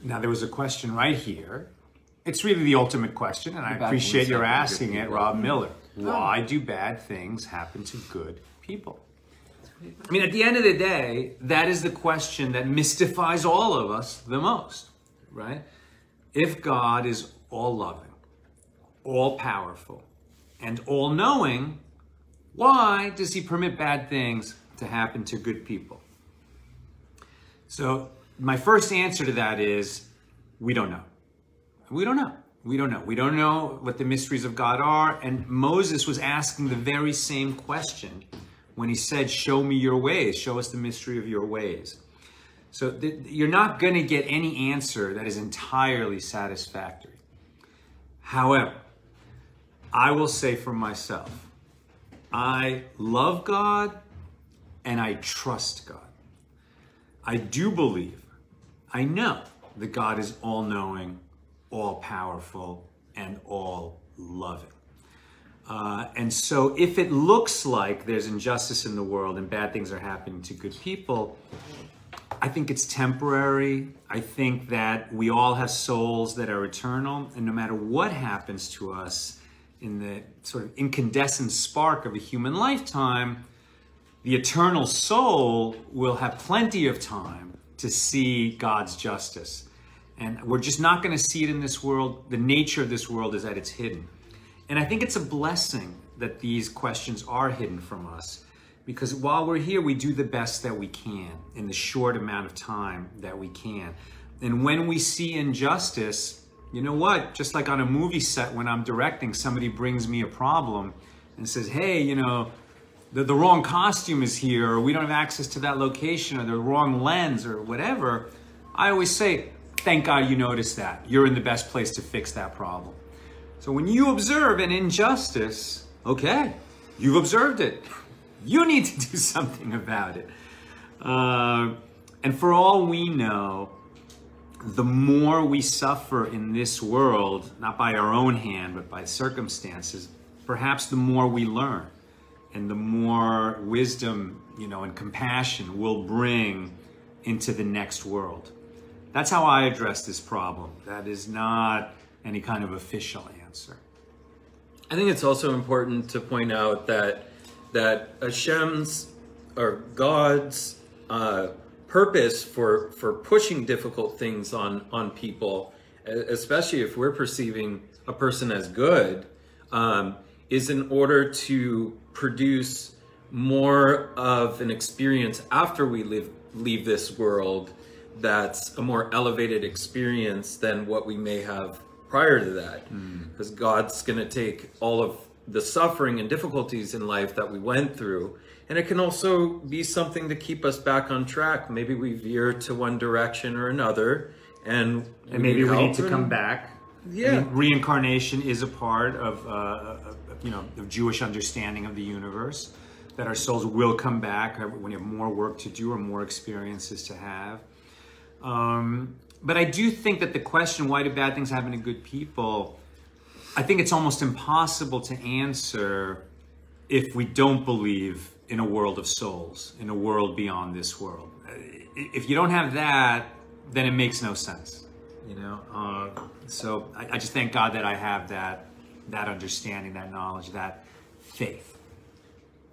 Now, there was a question right here. It's really the ultimate question, and I appreciate your asking it, Rob Miller. Why do bad things happen to good people? I mean, at the end of the day, that is the question that mystifies all of us the most, right? If God is all-loving, all-powerful, and all-knowing, why does he permit bad things to happen to good people? So my first answer to that is, we don't know. We don't know. We don't know. We don't know what the mysteries of God are. And Moses was asking the very same question when he said, show me your ways, show us the mystery of your ways. So you're not going to get any answer that is entirely satisfactory. However, I will say for myself, I love God and I trust God. I do believe, I know that God is all-knowing, all-powerful, and all-loving. And so if it looks like there's injustice in the world and bad things are happening to good people, I think it's temporary. I think that we all have souls that are eternal, and no matter what happens to us in the sort of incandescent spark of a human lifetime, the eternal soul will have plenty of time to see God's justice. And we're just not going to see it in this world. The nature of this world is that it's hidden. And I think it's a blessing that these questions are hidden from us, because while we're here, we do the best that we can in the short amount of time that we can. And when we see injustice, you know what? Just like on a movie set, when I'm directing, somebody brings me a problem and says, hey, you know, the wrong costume is here, or we don't have access to that location, or the wrong lens, or whatever. I always say, thank God you noticed that. You're in the best place to fix that problem. So when you observe an injustice, okay, you've observed it. You need to do something about it. And for all we know, the more we suffer in this world, not by our own hand, but by circumstances, perhaps the more we learn and the more wisdom, you know, and compassion we'll bring into the next world. That's how I address this problem. That is not any kind of official answer. I think it's also important to point out that Hashem's or God's purpose for pushing difficult things on people, especially if we're perceiving a person as good, is in order to produce more of an experience after we leave this world that's a more elevated experience than what we may have prior to that. Because God's going to take all of the suffering and difficulties in life that we went through, and it can also be something to keep us back on track. Maybe we veer to one direction or another, and maybe we need to come back. Yeah, I mean, reincarnation is a part of you know, the Jewish understanding of the universe, that our souls will come back when you have more work to do or more experiences to have. But I do think that the question, why do bad things happen to good people, I think it's almost impossible to answer if we don't believe in a world of souls, in a world beyond this world. If you don't have that, then it makes no sense, you know? So I just thank God that I have that understanding, that knowledge, that faith.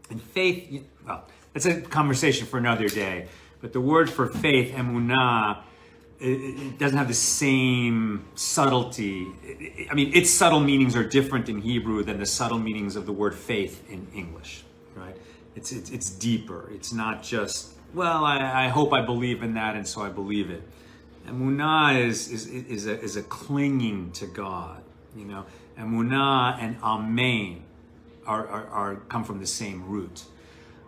And faith, well, that's a conversation for another day, but the word for faith, emunah, it doesn't have the same subtlety. I mean, its subtle meanings are different in Hebrew than the subtle meanings of the word faith in English, right? It's deeper. It's not just, well, I hope I believe in that, and so I believe it. Emunah is a clinging to God, you know. Emunah and amen come from the same root.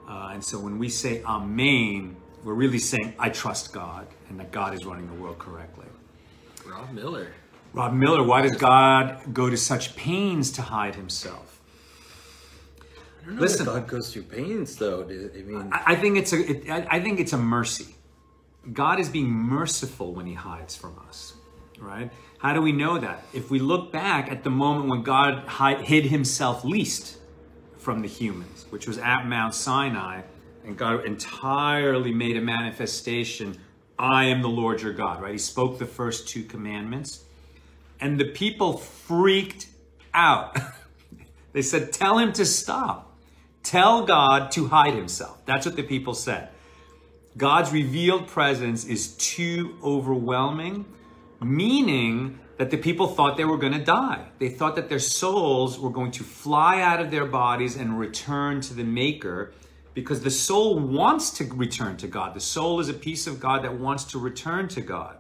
And so when we say amen, we're really saying, I trust God and that God is running the world correctly. Rob Miller, why does God go to such pains to hide himself? I don't know if God goes through pains, though. I mean, I think it's a mercy. God is being merciful when he hides from us, right? How do we know that? If we look back at the moment when God hid himself least from the humans, which was at Mount Sinai, and God entirely made a manifestation I am the Lord your God, right? He spoke the first 2 commandments. And the people freaked out. They said, tell him to stop. Tell God to hide himself. That's what the people said. God's revealed presence is too overwhelming, meaning that the people thought they were going to die. They thought that their souls were going to fly out of their bodies and return to the Maker, because the soul wants to return to God. The soul is a piece of God that wants to return to God.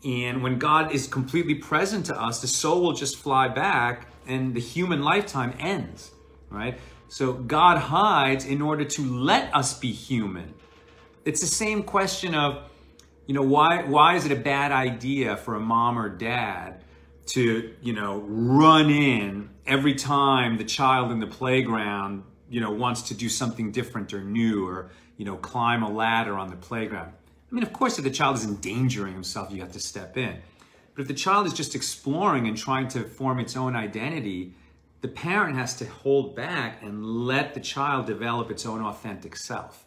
And when God is completely present to us, the soul will just fly back and the human lifetime ends, right? So God hides in order to let us be human. It's the same question of, why is it a bad idea for a mom or dad to, run in every time the child in the playground, wants to do something different or new, or, climb a ladder on the playground? I mean, of course, if the child is endangering himself, you have to step in. But if the child is just exploring and trying to form its own identity, the parent has to hold back and let the child develop its own authentic self.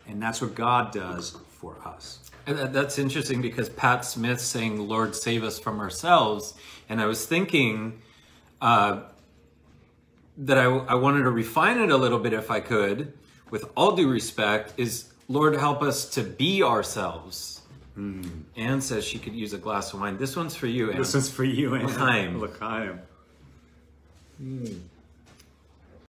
And that's what God does for us. And that's interesting, because Pat Smith saying, Lord, save us from ourselves. And I was thinking that I wanted to refine it a little bit, if I could, with all due respect, is Lord, help us to be ourselves. Anne says she could use a glass of wine. This one's for you, Anne. This one's for you, Anne. L'chaim. L'chaim.